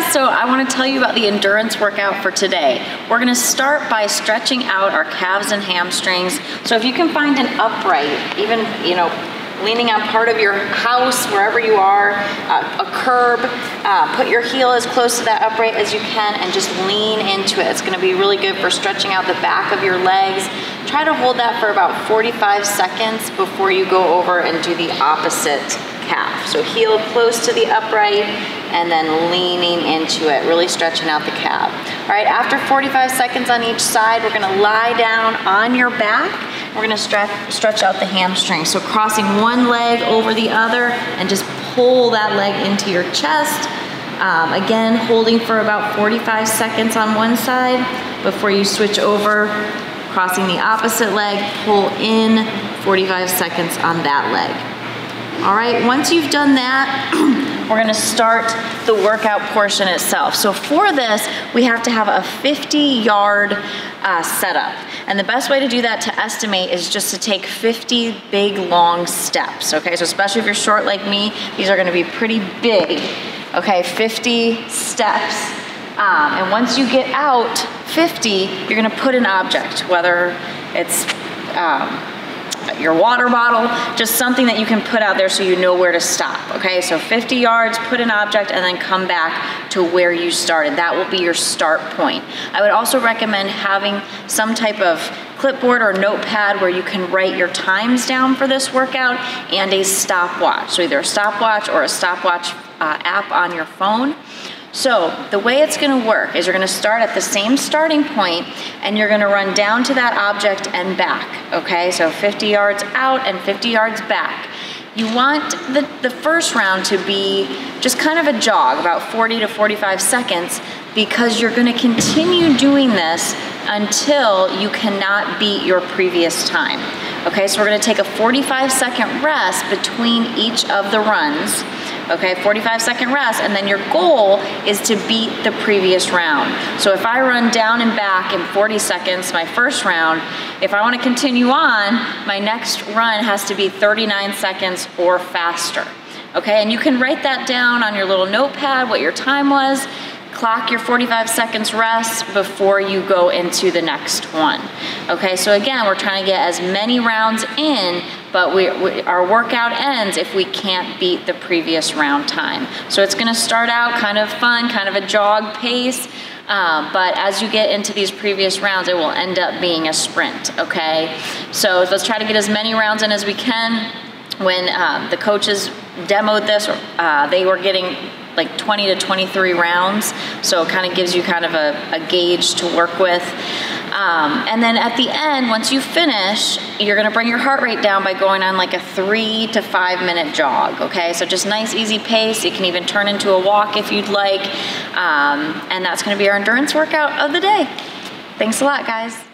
so I want to tell you about the endurance workout for today. We're going to start by stretching out our calves and hamstrings. So if you can find an upright, even, leaning on part of your house, wherever you are, a curb, put your heel as close to that upright as you can and just lean into it. It's gonna be really good for stretching out the back of your legs. Try to hold that for about 45 seconds before you go over and do the opposite calf. So heel close to the upright and then leaning into it, really stretching out the calf. All right, after 45 seconds on each side, we're gonna lie down on your back. We're gonna stretch out the hamstring. So crossing one leg over the other and just pull that leg into your chest. Again, holding for about 45 seconds on one side before you switch over, crossing the opposite leg, pull in 45 seconds on that leg. All right, once you've done that, we're gonna start the workout portion itself. So for this, we have to have a 50-yard setup. And the best way to do that, to estimate, is just to take 50 big, long steps, okay? So especially if you're short like me, these are gonna be pretty big, okay? 50 steps. And once you get out 50, you're gonna put an object, whether it's your water bottle, just something that you can put out there so you know where to stop, okay? So 50 yards, put an object, and then come back to where you started. That will be your start point. I would also recommend having some type of clipboard or notepad where you can write your times down for this workout and a stopwatch. So either a stopwatch or a stopwatch app on your phone. So the way it's gonna work is you're gonna start at the same starting point and you're gonna run down to that object and back, okay? So 50 yards out and 50 yards back. You want the first round to be just kind of a jog, about 40 to 45 seconds, because you're gonna continue doing this until you cannot beat your previous time. Okay, so we're gonna take a 45-second rest between each of the runs. Okay, 45-second rest, and then your goal is to beat the previous round. So if I run down and back in 40 seconds, my first round, if I want to continue on, my next run has to be 39 seconds or faster. Okay, and you can write that down on your little notepad, what your time was, clock your 45 seconds rest before you go into the next one. Okay, so again, we're trying to get as many rounds in, but our workout ends if we can't beat the previous round time. So it's gonna start out kind of fun, kind of a jog pace, but as you get into these previous rounds, it will end up being a sprint, okay? So let's try to get as many rounds in as we can. When the coaches demoed this, they were getting like 20 to 23 rounds, so it kind of gives you kind of a gauge to work with. And then at the end, once you finish, you're gonna bring your heart rate down by going on like a 3 to 5 minute jog, okay? So just nice, easy pace. It can even turn into a walk if you'd like. And that's gonna be our endurance workout of the day. Thanks a lot, guys.